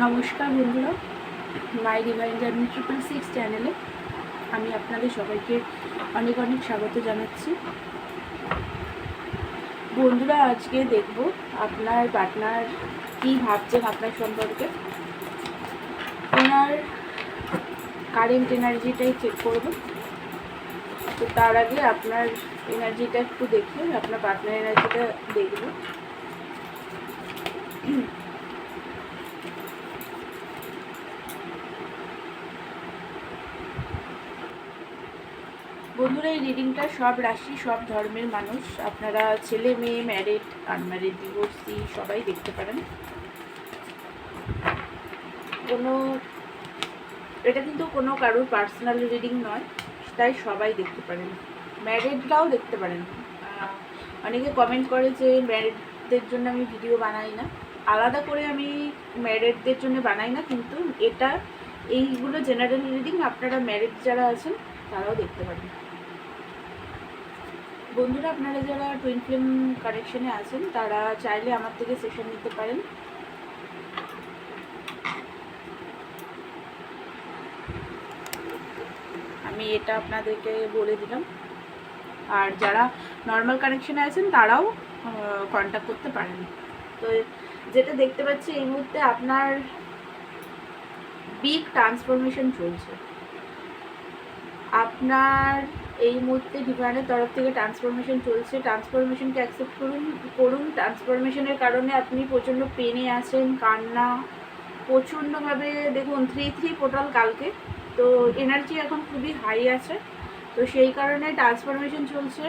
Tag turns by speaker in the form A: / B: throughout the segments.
A: নমস্কার বন্ধুরা, মাই divine journey 666 চ্যানেলে আমি আপনাদের সবাইকে অনেক অনেক স্বাগত জানাচ্ছি। বন্ধুরা, আজকে দেখব আপনার পার্টনার কী ভাবছেন আপনার সম্পর্কে। ওনার কারেন্ট এনার্জিটাই চেক করব। তো তার আগে আপনার এনার্জিটা একটু দেখে আপনার পার্টনার এনার্জিটা দেখব। বন্ধুরা, এই রিডিংটা সব রাশি, সব ধর্মের মানুষ, আপনারা ছেলে মেয়ে, ম্যারিড, আনম্যারিড, ডিভোর্সি সবাই দেখতে পারেন। এটা কিন্তু কোনো কারোর পার্সোনাল রিডিং নয়, তাই সবাই দেখতে পারেন, ম্যারিডরাও দেখতে পারেন। অনেকে কমেন্ট করে যে ম্যারিডদের জন্য আমি ভিডিও বানাই না, আলাদা করে আমি ম্যারিডদের জন্য বানাই না, কিন্তু এইগুলো জেনারেল রিডিং, আপনারা ম্যারিড যারা আছেন তারাও দেখতে পারেন। বন্ধুরা, আপনারা যারা টুইন ফ্লেম কানেকশনে আছেন তারা চাইলে আমার থেকে সেশন নিতে পারেন। আমি এটা আপনাদেরকে বলে দিলাম। আর যারা নর্মাল কানেকশনে আছেন তারাও কন্ট্যাক্ট করতে পারেন। তো যেটা দেখতে পাচ্ছি, এই মুহূর্তে আপনার বিগ ট্রান্সফরমেশন চলছে। আপনার এই মুহূর্তে ডিভাইনের তরফ থেকে ট্রান্সফরমেশন চলছে। ট্রান্সফরমেশনকে অ্যাকসেপ্ট করুন। ট্রান্সফরমেশনের কারণে আপনি প্রচণ্ড পেনে আছেন, কান্না প্রচণ্ডভাবে। দেখুন 3-3 পোর্টাল কালকে, তো এনার্জি এখন খুবই হাই আছে, তো সেই কারণে ট্রান্সফরমেশন চলছে।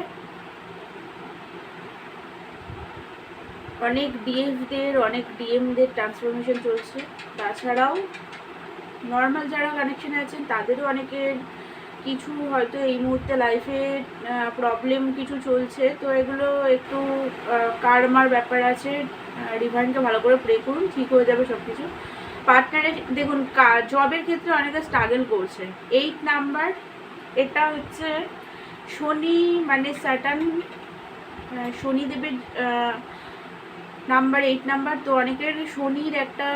A: অনেক ডিএফদের, অনেক ডিএমদের ট্রান্সফরমেশন চলছে। তাছাড়াও নর্মাল যারা কানেকশনে আছেন তাদেরও অনেকের কিছু হয়তো এই মুহূর্তে লাইফে প্রবলেম কিছু চলছে, তো এগুলো একটু কারমার ব্যাপার আছে। ডিভাইনকে ভালো করে প্রে করুন, ঠিক হয়ে যাবে সব কিছু। পার্টনারে দেখুন, জবের ক্ষেত্রে অনেকে স্ট্রাগল করছে। 8 নাম্বার, এটা হচ্ছে শনি, মানে স্যাটার্ন, শনিদেবের নাম্বার 8 নাম্বার। তো অনেকের শনির একটা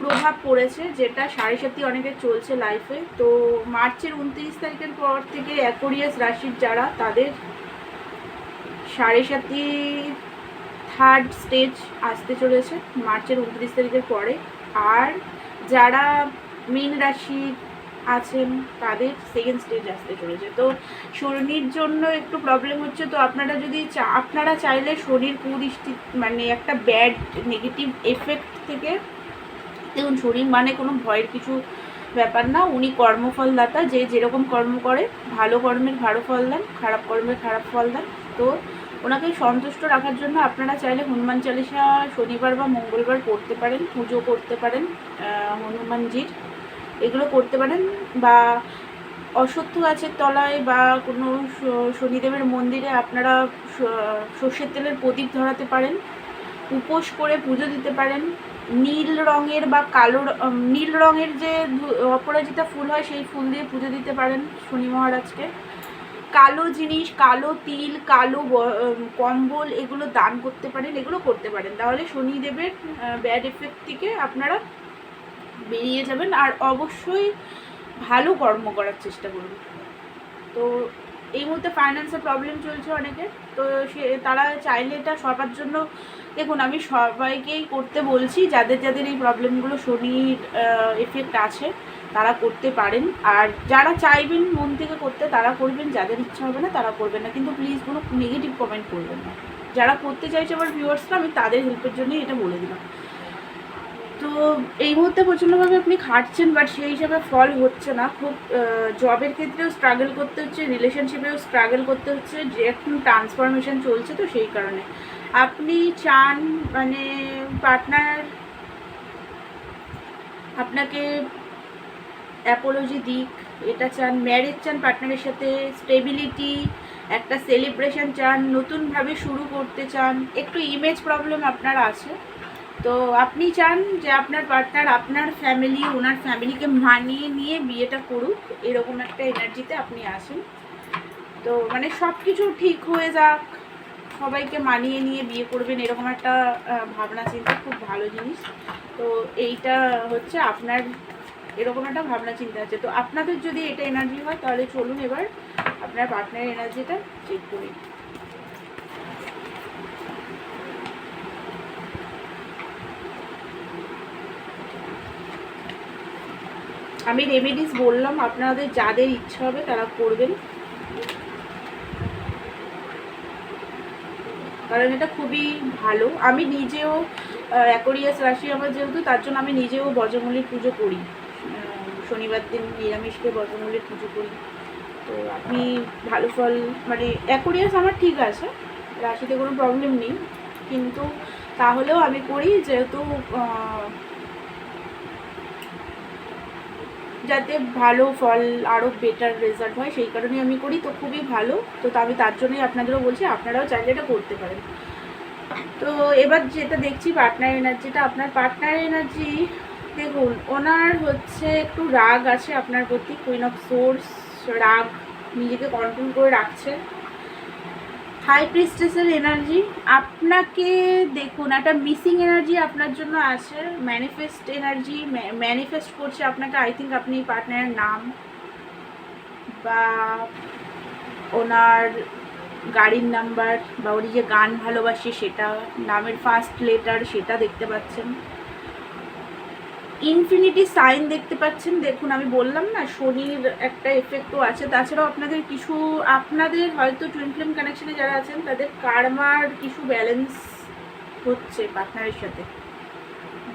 A: প্রভাব পড়েছে, যেটা 7.5 অনেকের চলছে লাইফে। তো মার্চের 29 তারিখের পর থেকে অ্যাকোয়ারিয়াস রাশির যারা, তাদের 7.5 থার্ড স্টেজ আসতে চলেছে মার্চের 29 তারিখের পরে। আর যারা মীন রাশির আছেন তাদের সেকেন্ড স্টেজ আসতে চলেছে। তো শনির জন্য একটু প্রবলেম হচ্ছে। তো আপনারা চাইলে শনির কুদৃষ্টি, মানে একটা ব্যাড নেগেটিভ এফেক্ট থেকে, দেখুন শরীর মানে কোনো ভয়ের কিছু ব্যাপার না। উনি কর্মফলদাতা, যে যেরকম কর্ম করে, ভালো কর্মের ভালো ফল দেন, খারাপ কর্মের খারাপ ফল দেন। তো ওনাকে সন্তুষ্ট রাখার জন্য আপনারা চাইলে হনুমান চালিসা শনিবার বা মঙ্গলবার পড়তে পারেন, পুজো করতে পারেন হনুমানজির, এগুলো করতে পারেন। বা অশ্বত্থ গাছের তলায় বা কোনো শনিদেবের মন্দিরে আপনারা সর্ষের তেলের প্রদীপ ধরাতে পারেন, উপোস করে পুজো দিতে পারেন। নীল রঙের বা নীল রঙের যে অপরাজিতা ফুল হয়, সেই ফুল দিয়ে পুজো দিতে পারেন শনি মহারাজকে। কালো জিনিস, কালো তিল, কালো কম্বল, এগুলো দান করতে পারেন, এগুলো করতে পারেন। তাহলে শনিদেবের ব্যাড এফেক্ট থেকে আপনারা বেরিয়ে যাবেন। আর অবশ্যই ভালো কর্ম করার চেষ্টা করুন। তো এই মুহূর্তে ফাইন্যান্সের প্রবলেম চলছে অনেকের, তো তারা চাইলে এটা সবার জন্য, দেখুন আমি সবাইকেই করতে বলছি, যাদের যাদের এই প্রবলেমগুলো শনির এফেক্ট আছে তারা করতে পারেন। আর যারা চাইবেন মন থেকে করতে তারা করবেন, যাদের ইচ্ছা হবে না তারা করবেন না। কিন্তু প্লিজ কোনো নেগেটিভ কমেন্ট করবেন না। যারা করতে চাইছে আমার ভিউয়ার্সরা, আমি তাদের হেল্পের জন্যই এটা বলে দিলাম। তো এই মুহূর্তে প্রচণ্ডভাবে আপনি খাটছেন, বাট সেই হিসাবে ফল হচ্ছে না। খুব জবের ক্ষেত্রেও স্ট্রাগল করতে হচ্ছে, রিলেশনশিপেও স্ট্রাগল করতে হচ্ছে, যে এখন ট্রান্সফরমেশন চলছে। তো সেই কারণে আপনি চান, মানে পার্টনার আপনাকে অ্যাপোলজি দিক, এটা চান। ম্যারেজ চান, পার্টনারের সাথে স্টেবিলিটি, একটা সেলিব্রেশন চান, নতুনভাবে শুরু করতে চান। একটু ইমেজ প্রবলেম আপনার আছে, তো আপনি চান যে আপনার পার্টনার আপনার ফ্যামিলি, ওনার ফ্যামিলিকে মানিয়ে নিয়ে বিয়েটা করুক, এরকম একটা এনার্জিতে আপনি আসেন। তো মানে সব কিছু ঠিক হয়ে যাক, সবাইকে মানিয়ে নিয়ে বিয়ে করবেন, এরকম একটা ভাবনা চিন্তা খুব ভালো জিনিস। তো এইটা হচ্ছে আপনার এরকম একটা ভাবনা চিন্তা আছে। তো আপনাদের যদি এটা এনার্জি হয় তাহলে চলুন এবার আপনার পার্টনারের এনার্জিটা চেক করি। আমি রেমেডিস বললাম, আপনাদের যাদের ইচ্ছা হবে তারা করবেন, কারণ এটা খুবই ভালো। আমি নিজেও অ্যাকোয়ারিয়াস রাশি আমার যেহেতু, তার জন্য আমি নিজেও বজরঙ্গলির পুজো করি, শনিবার দিন নিরামিষকে বজরঙ্গলির পুজো করি। তো আপনি ভালো ফল, মানে অ্যাকোয়ারিয়াস আমার ঠিক আছে, রাশিতে কোনো প্রবলেম নেই, কিন্তু তাহলেও আমি করি যেহেতু যাতে ভালো ফল আরও বেটার রেজাল্ট হয়, সেই কারণেই আমি করি। তো খুবই ভালো। তো আমি তার জন্যই আপনাদেরও বলছি, আপনারাও চাইলে এটা করতে পারেন। তো এবার যেটা দেখছি পার্টনার এনার্জিটা, আপনার পার্টনার এনার্জি দেখুন, ওনার হচ্ছে একটু রাগ আছে আপনার প্রতি, কুইন অফ সোর্স, রাগ, নিজেকে কন্ট্রোল করে রাখছে। হাই প্রিস্টেসের এনার্জি আপনাকে, দেখুন একটা মিসিং এনার্জি আপনার জন্য আছে, ম্যানিফেস্ট এনার্জি ম্যানিফেস্ট করছে আপনাকে। আই থিঙ্ক আপনি পার্টনারের নাম বা ওনার গাড়ির নাম্বার বা ওর যে গান ভালোবাসে সেটা, নামের ফার্স্ট লেটার সেটা দেখতে পাচ্ছেন। ইনফিনিটি সাইন দেখতে পাচ্ছেন। দেখুন আমি বললাম না শনির একটা এফেক্টও আছে, তাছাড়াও আপনাদের কিছু, আপনাদের হয়তো টুইন ফ্লেম কানেকশনে যারা আছেন তাদের কার্মার কিছু ব্যালেন্স হচ্ছে পার্টনারের সাথে,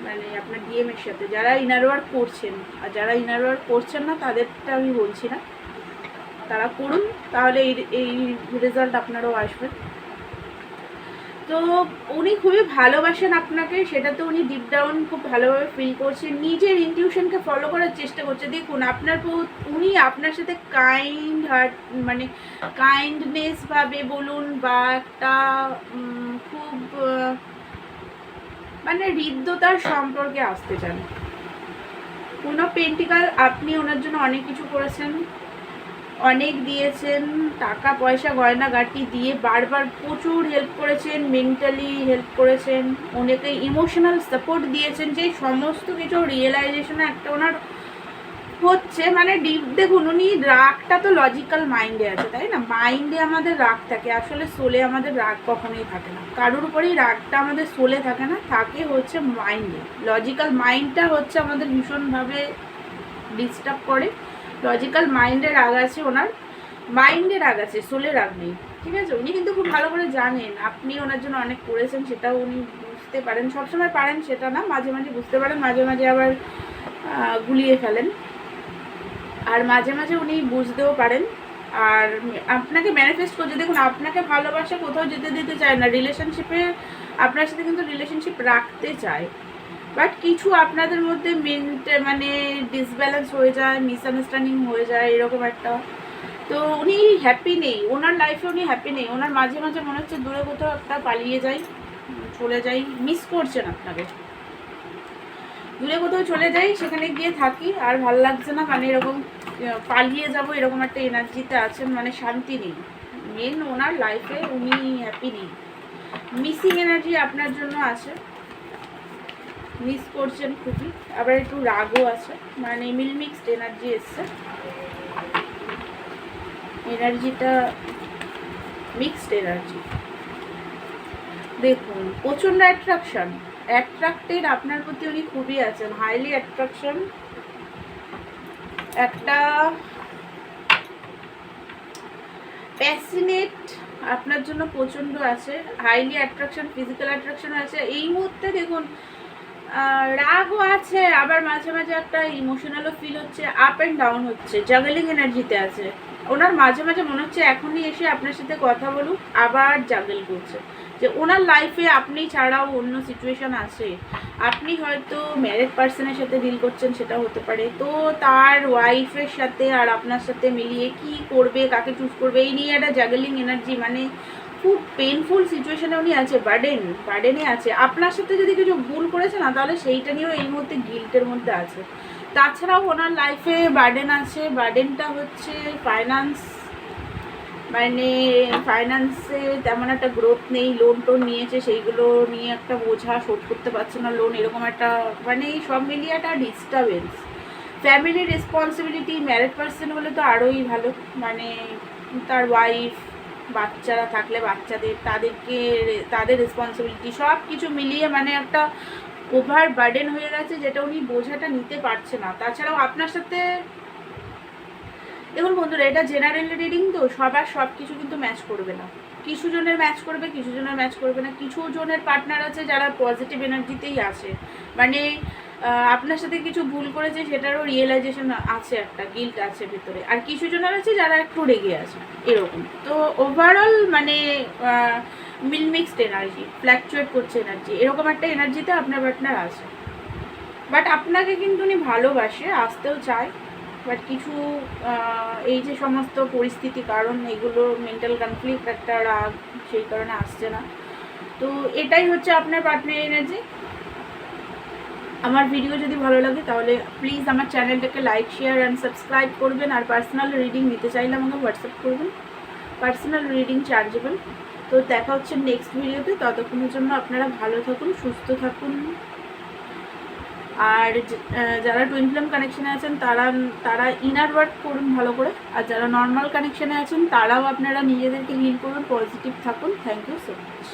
A: মানে আপনার ডিএমের সাথে, যারা ইনার ওয়ার্ক করছেন। আর যারা ইনার ওয়ার্ক করছেন না তাদেরটা আমি বলছি না, তারা করুন, তাহলে এই রেজাল্ট আপনারাও আসবে। তো উনি খুবই ভালোবাসেন আপনাকে, সেটা তো উনি ডিপ ডাউন খুব ভালোভাবে ফিল করছেন, নিজের ইনটিউশনকে ফলো করার চেষ্টা করছে। দেখুন আপনার উনি আপনার সাথে কাইন্ড হার্ট, মানে কাইন্ডনেস ভাবে বলুন বা একটা খুব মানে হৃদ্যতার সম্পর্কে আসতে চান। কোনো পেন্টিকাল, আপনি ওনার জন্য অনেক কিছু করেছেন, অনেক দিয়েছেন, টাকা পয়সা গয়না গাটি দিয়ে বারবার প্রচুর হেল্প করেছেন, মেন্টালি হেল্প করেছেন, অনেকে ইমোশনাল সাপোর্ট দিয়েছেন, যে সমস্ত কিছু রিয়েলাইজেশনে একটা ওনার হচ্ছে। মানে দেখুন উনি রাগটা তো লজিক্যাল মাইন্ডে আছে, তাই না? মাইন্ডে আমাদের রাগ থাকে, আসলে সোলে আমাদের রাগ কখনোই থাকে না, কারোর উপরেই রাগটা আমাদের সোলে থাকে না, থাকে হচ্ছে মাইন্ডে। লজিক্যাল মাইন্ডটা হচ্ছে আমাদের ভীষণভাবে ডিস্টার্ব করে। লজিক্যাল মাইন্ডে রাগ আছে ওনার, মাইন্ডে রাগ আছে, সোলে রাগ নেই, ঠিক আছে? উনি কিন্তু খুব ভালো করে জানেন আপনি ওনার জন্য অনেক করেছেন, সেটাও উনি বুঝতে পারেন। সবসময় পারেন সেটা না, মাঝে মাঝে বুঝতে পারেন, মাঝে মাঝে আবার গুলিয়ে ফেলেন, আর মাঝে মাঝে উনি বুঝতেও পারেন। আর আপনাকে ম্যানিফেস্ট করছে, দেখুন আপনাকে ভালোবাসা কোথাও যেতে দিতে চায় না, রিলেশনশিপে আপনার সাথে কিন্তু রিলেশনশিপ রাখতে চায়, বাট কিছু আপনাদের মধ্যে মানে ডিসব্যালেন্স হয়ে যায়, মিসআন্ডারস্ট্যান্ডিং হয়ে যায়, এরকম একটা। তো উনি হ্যাপি নেই, ওনার লাইফে উনি হ্যাপি নেই, ওনার মাঝে মাঝে মনে হচ্ছে দূরে কোথাও একটা পালিয়ে যাই, চলে যাই, মিস করছেন আপনাকে, দূরে কোথাও চলে যাই, সেখানে গিয়ে থাকি, আর ভাল লাগছে না, মানে এরকম পালিয়ে যাব এরকম একটা এনার্জিতে আছেন, মানে শান্তি নেই। মেন ওনার লাইফে উনি হ্যাপি নেই, মিসিং এনার্জি আপনার জন্য আছে, মিস করছেন খুবই, আবার একটু রাগও আছে, মানে মিলমিক্সড এনার্জি এসছে, এনার্জিটা মিক্সড এনার্জি। দেখুন প্রচণ্ড অ্যাট্রাক্টেড আপনার প্রতি উনি খুবই আছেন, হাইলি অ্যাট্রাকশন, একটা প্যাশনেট আপনার জন্য প্রচণ্ড আছে, হাইলি অ্যাট্রাকশন, ফিজিক্যাল অ্যাট্রাকশন আছে এই মুহূর্তে। দেখুন রাগও আছে, আবার মাঝে মাঝে একটা ইমোশনালও ফিল হচ্ছে, আপ অ্যান্ড ডাউন হচ্ছে, জাগলিং এনার্জিতে আছে ওনার। মাঝে মাঝে মনে হচ্ছে এখনই এসে আপনার সাথে কথা বলুক, আবার জাগল করছে, যে ওনার লাইফে আপনি ছাড়াও অন্য সিচুয়েশান আছে, আপনি হয়তো ম্যারেড পার্সনের সাথে ডিল করছেন, সেটা হতে পারে, তো তার ওয়াইফের সাথে আর আপনার সাথে মিলিয়ে কি করবে, কাকে চুজ করবে, এই নিয়ে একটা জাগলিং এনার্জি, মানে খুব পেনফুল সিচুয়েশানে উনি আছে, বার্ডেনে আছে। আপনার সাথে যদি কিছু ভুল করেছে না, তাহলে সেইটা নিয়েও এই মুহূর্তে গিল্টের মধ্যে আছে। তাছাড়াও ওনার লাইফে বার্ডেন আছে, বার্ডেনটা হচ্ছে ফাইন্যান্স, মানে ফাইন্যান্সে তেমন একটা গ্রোথ নেই, লোন টোন নিয়েছে সেইগুলো নিয়ে একটা বোঝা, শোধ করতে পারছে না লোন, এরকম একটা মানে সব মিলিয়ে একটা disturbance. Family responsibility, married person হলে তো আরোই ভালো, মানে তার ওয়াইফ, বাচ্চারা থাকলে বাচ্চাদের, তাদের রেসপন্সিবিলিটি সব কিছু মিলিয়ে মানে একটা ওভার বার্ডেন হয়ে গেছে, যেটা উনি বোঝাটা নিতে পারছে না। তাছাড়াও আপনার সাথে দেখুন বন্ধুরা, এটা জেনারেল রিডিং তো, সবার সব কিছু কিন্তু ম্যাচ করবে না। কিছু জনের ম্যাচ করবে, কিছু জনের ম্যাচ করবে না। কিছু জনের পার্টনার আছে যারা পজিটিভ এনার্জিতেই আছে, মানে আপনার সাথে কিছু ভুল করেছে সেটারও রিয়েলাইজেশন আছে, একটা গিল্ট আছে ভেতরে। আর কিছু জনের আছে যারা একটু রেগে আছে, এরকম। তো ওভারঅল মানে মিক্সড এনার্জি, ফ্ল্যাকচুয়েট করছে এনার্জি, এরকম একটা এনার্জিতে আপনার পার্টনার আছে। বাট আপনাকে কিন্তু উনি ভালোবাসে, আসতেও চায়, বাট কিছু এই যে সমস্ত পরিস্থিতি, কারণ এগুলো মেন্টাল কনফ্লিক্ট, একটা রাগ, সেই কারণে আসছে না। তো এটাই হচ্ছে আপনার পার্টনার এনার্জি। আমার ভিডিও যদি ভালো লাগে তাহলে প্লিজ আমার চ্যানেলটাকে লাইক, শেয়ার অ্যান্ড সাবস্ক্রাইব করবেন। আর পার্সোনাল রিডিং নিতে চাইলে আমাকে হোয়াটসঅ্যাপ করবেন, পার্সোনাল রিডিং চার্জেবল। তো দেখা হচ্ছে নেক্সট ভিডিওতে, ততক্ষণের জন্য আপনারা ভালো থাকুন, সুস্থ থাকুন। আর যারা টুইন ফ্লেম কানেকশানে আছেন তারা ইনার ওয়ার্ক করুন ভালো করে। আর যারা নর্মাল কানেকশানে আছেন তারাও আপনারা নিজেদেরকে হিল করুন, পজিটিভ থাকুন। Thank you so much.